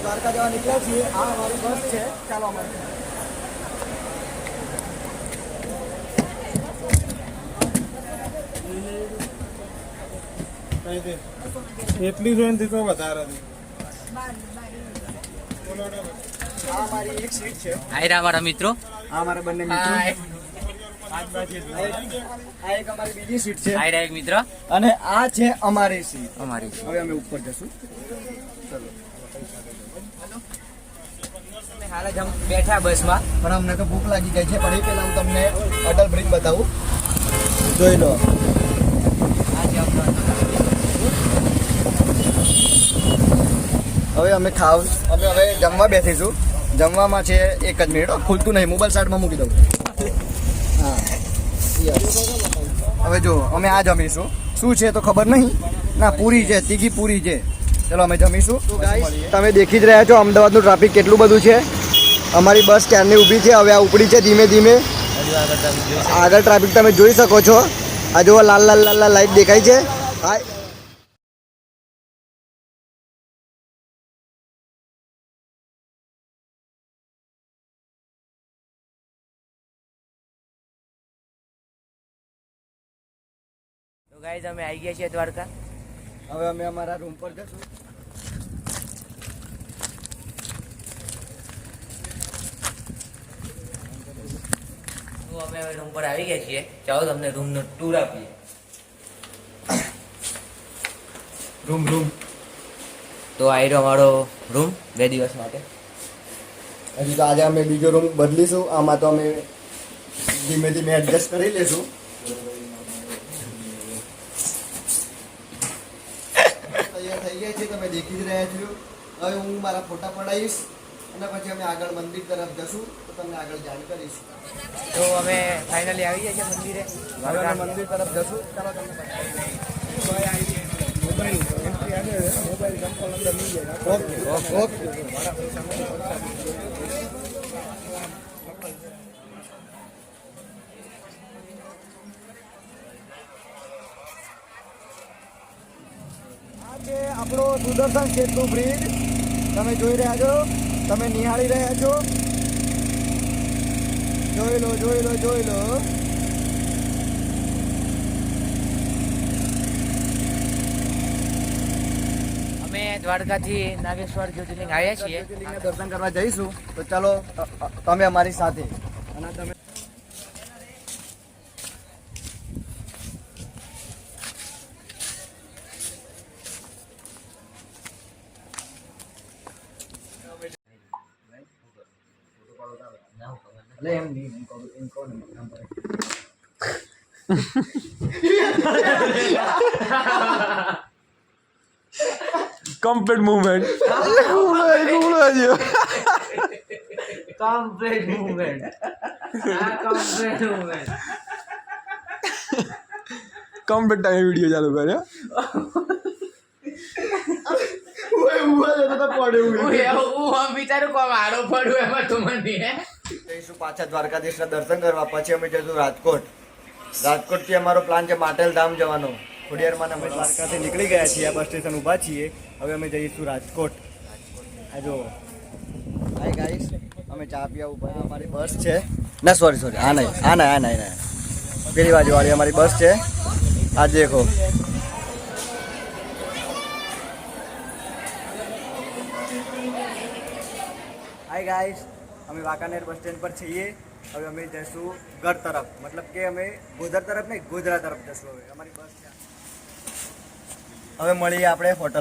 દ્વારકા જવા નીકળ્યા છીએ. આ અમારી બસ છે. ચાલો અમારી એટલી જોઈને તો વધારે આ મારી એક સીટ છે. આયરા અમારા મિત્રો. આ અમારા બંને મિત્રો. આ એક અમારી બીજી સીટ છે. આયરા એક મિત્ર અને આ છે અમારી સીટ. અમારી. હવે અમે ઉપર જશું. હાલ જ અમે બેઠા બસમાં, પણ અમને તો ભૂખ લાગી ગઈ છે. પણ એ પહેલા હું તમને અટલ બ્રિજ બતાવું. જોઈ લો. હવે અમે હવે જમવા બેસીશું. જમવામાં છે 1 જ મિનિટ. ખુલતું નહીં, મોબાઈલ સાઈડમાં મૂકી દઉં. હા યસ. હવે જો અમે આ જમીશું. શું છે તો ખબર નહીં. ના, પૂરી છે, તીખી પૂરી છે. ચલો અમે જમીશું. તમે દેખી જ રહ્યા છો અમદાવાદનું ટ્રાફિક કેટલું બધું છે. અમારી બસ ક્યારની ઊભી છે. હવે આ ઉપડી છે ધીમે ધીમે. આગળ ટ્રાફિક તમે જોઈ શકો છો. આ જો લાલ લાલ લાલ લાલ લાઈટ દેખાય છે. હા, તો ગાઈઝ અમે આવી ગયા છીએ દ્વારકા. હવે અમે અમારા રૂમ પર જશું. તો અમે હવે રૂમ પર આવી ગયા છીએ. ચાલો તમને રૂમનો ટૂર આપીએ. રૂમ તો આયરો અમારો રૂમ 2 દિવસ માટે. હજી તો આજે અમે બીજો રૂમ બદલીશું. આમાં તો અમે ધીમે ધીમે એડજસ્ટ કરી લેશું. તૈયાર થઈ ગયા છે, તમે દેખી જ રહ્યા છો. હવે હું મારા ફોટા પડાવીશ અને પછી અમે આગળ મંદિર તરફ જશું. તો તમને આગળ જાણ કરીશું. તો અમે ફાઇનલી આવી ગયા છીએ મંદિરે. હવે અમે મંદિર તરફ જશું. ચાલો તમને ઓકે. આ છે આપણો સુદર્શન સેતુ બ્રિજ. તમે જોઈ રહ્યા છો, તમે નિહાળી રહ્યા છો. જોઈ લો. અમે દ્વારકાથી નાગેશ્વર જ્યોતિર્લિંગ આવ્યા છીએ. જ્યોતિર્લિંગના દર્શન કરવા જઈશું. તો ચાલો તમે અમારી સાથે. અને તમે એમ નહીં એમ કહો ને. Complete movement. Complete movement. Complete time video ચાલુ કર્યો. જઈશું પાછા દ્વારકાધીશના દર્શન કરવા. પછી અમે જઈશું રાજકોટ. રાજકોટથી અમારો પ્લાન છે માટેલ ધામ જવાનો. ખોડિયારમાં અમે દ્વારકાથી નીકળી ગયા છીએ. આ બસ સ્ટેશન ઊભા છીએ. હવે અમે જઈશું રાજકોટ. આ જો હાય ગાઈસ, અમે ચા પીવા ઉપર. અમારી બસ છે. ના સોરી આ નહીં પેલી બાજુવાળી અમારી બસ છે. આ દેખો. હાય ગાઈસ, અમે વાંકાનેર બસ સ્ટેન્ડ પર છીએ. હવે અમે જઈશું ઘર તરફ. મતલબ કે અમે ગોધરા તરફ નહીં, ગોધરા તરફ જશું. હવે અમારી બસ છે. હવે મળીએ આપણે હોટલ.